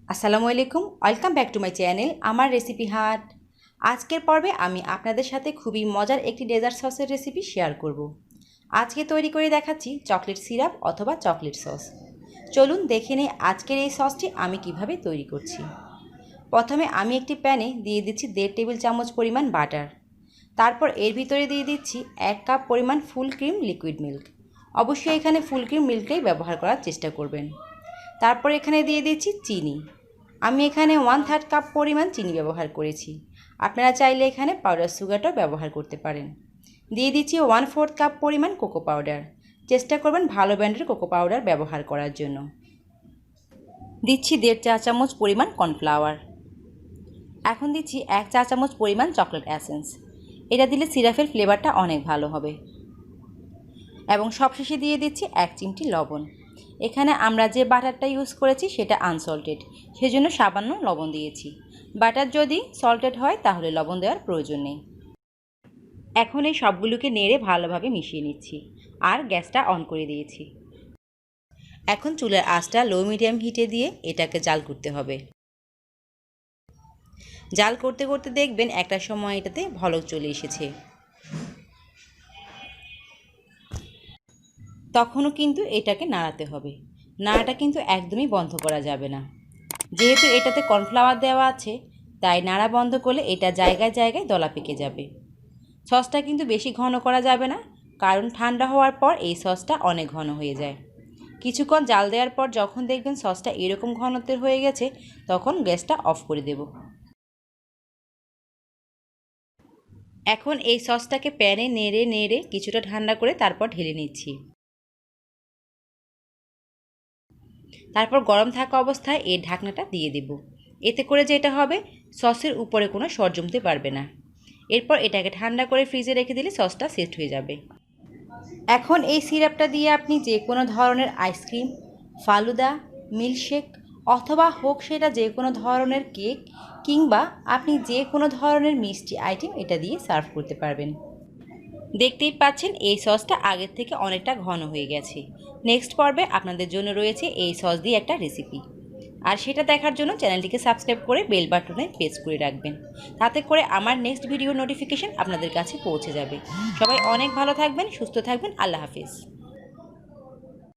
আসসালামু আলাইকুম, welcome back to my channel আমার রেসিপি হাট। আজকের পর্বে আমি আপনাদের সাথে খুবই মজার একটি ডেজার্ট সসের রেসিপি শেয়ার করব। আজকে তৈরি করে দেখাচ্ছি চকলেট সিরাপ অথবা চকলেট সস। চলুন দেখে নিই আজকের এই সসটি আমি কিভাবে তৈরি করছি। প্রথমে আমি একটি প্যানে দিয়ে দিচ্ছি 1.5 টেবিল চামচ পরিমাণ বাটার। তারপর এর ভিতরে দিয়ে দিচ্ছি 1 কাপ পরিমাণ ফুল ক্রিম লিকুইড মিল্ক। অবশ্যই এখানে ফুল ক্রিম মিল্কটাই ব্যবহার করার চেষ্টা করবেন। তারপর এখানে দিয়ে দিচ্ছি চিনি। আমি এখানে 1/3 কাপ পরিমাণ চিনি ব্যবহার করেছি। আপনারা চাইলে এখানে পাউডার সুগারটাও ব্যবহার করতে পারেন। দিয়ে দিচ্ছি 1/4 কাপ পরিমাণ কোকো পাউডার। চেষ্টা করবেন ভালো ব্র্যান্ডের কোকো পাউডার ব্যবহার করার জন্য। দিচ্ছি 1.5 চা চামচ পরিমাণ কর্নফ্লাওয়ার। এখন দিচ্ছি 1 চা চামচ পরিমাণ চকলেট এসেন্স। এটা দিলে সিরাপের ফ্লেভারটা অনেক ভালো হবে। এবং সবশেষে দিয়ে দিচ্ছি 1 চিমটি লবণ। এখানে আমরা যে বাটারটা ইউজ করেছি সেটা আনসল্টেড, সেজন্য সামান্য লবণ দিয়েছি। বাটার যদি সল্টেড হয় তাহলে লবণ দেওয়ার প্রয়োজন নেই। এখন এই সবগুলোকে নেড়ে ভালোভাবে মিশিয়ে নিচ্ছি আর গ্যাসটা অন করে দিয়েছি। এখন চুলার আঁচটা লো মিডিয়াম হিটে দিয়ে এটাকে জাল করতে হবে। জাল করতে করতে দেখবেন একটা সময় এটাতে ভলক চলে এসেছে। তখনও কিন্তু এটাকে নাড়াতে হবে। নাড়াটা কিন্তু একদমই বন্ধ করা যাবে না। যেহেতু এটাতে কর্নফ্লাওয়ার দেওয়া আছে, তাই নাড়া বন্ধ করলে এটা জায়গায় জায়গায় দলা পেকে যাবে। সসটা কিন্তু বেশি ঘন করা যাবে না, কারণ ঠান্ডা হওয়ার পর এই সসটা অনেক ঘন হয়ে যায়। কিছুক্ষণ জাল দেওয়ার পর যখন দেখবেন সসটা এরকম ঘনত্বের হয়ে গেছে, তখন গ্যাসটা অফ করে দেব। এখন এই সসটাকে প্যানে নেড়ে নেড়ে কিছুটা ঠান্ডা করে তারপর ঢেলে নিচ্ছি। তারপর গরম থাকা অবস্থায় এই ঢাকনাটা দিয়ে দেব। এতে করে যেটা হবে, সসের উপরে কোনো সর জমতে পারবে না। এরপর এটাকে ঠান্ডা করে ফ্রিজে রেখে দিলে সসটা সেট হয়ে যাবে। এখন এই সিরাপটা দিয়ে আপনি যে কোনো ধরনের আইসক্রিম, ফালুদা, মিল্কশেক অথবা হোক সেটা যে কোনো ধরনের কেক কিংবা আপনি যে কোনো ধরনের মিষ্টি আইটেম এটা দিয়ে সার্ভ করতে পারবেন। দেখতেই পাচ্ছেন এই সসটা আগের থেকে অনেকটা ঘন হয়ে গেছে। নেক্সট পর্বে আপনাদের জন্য রয়েছে এই সস দিয়ে একটা রেসিপি। আর সেটা দেখার জন্য চ্যানেলটিকে সাবস্ক্রাইব করে বেল বাটনে প্রেস করে রাখবেন। তাতে করে আমার নেক্সট ভিডিও নোটিফিকেশন আপনাদের কাছে পৌঁছে যাবে। সবাই অনেক ভালো থাকবেন, সুস্থ থাকবেন। আল্লাহ হাফিজ।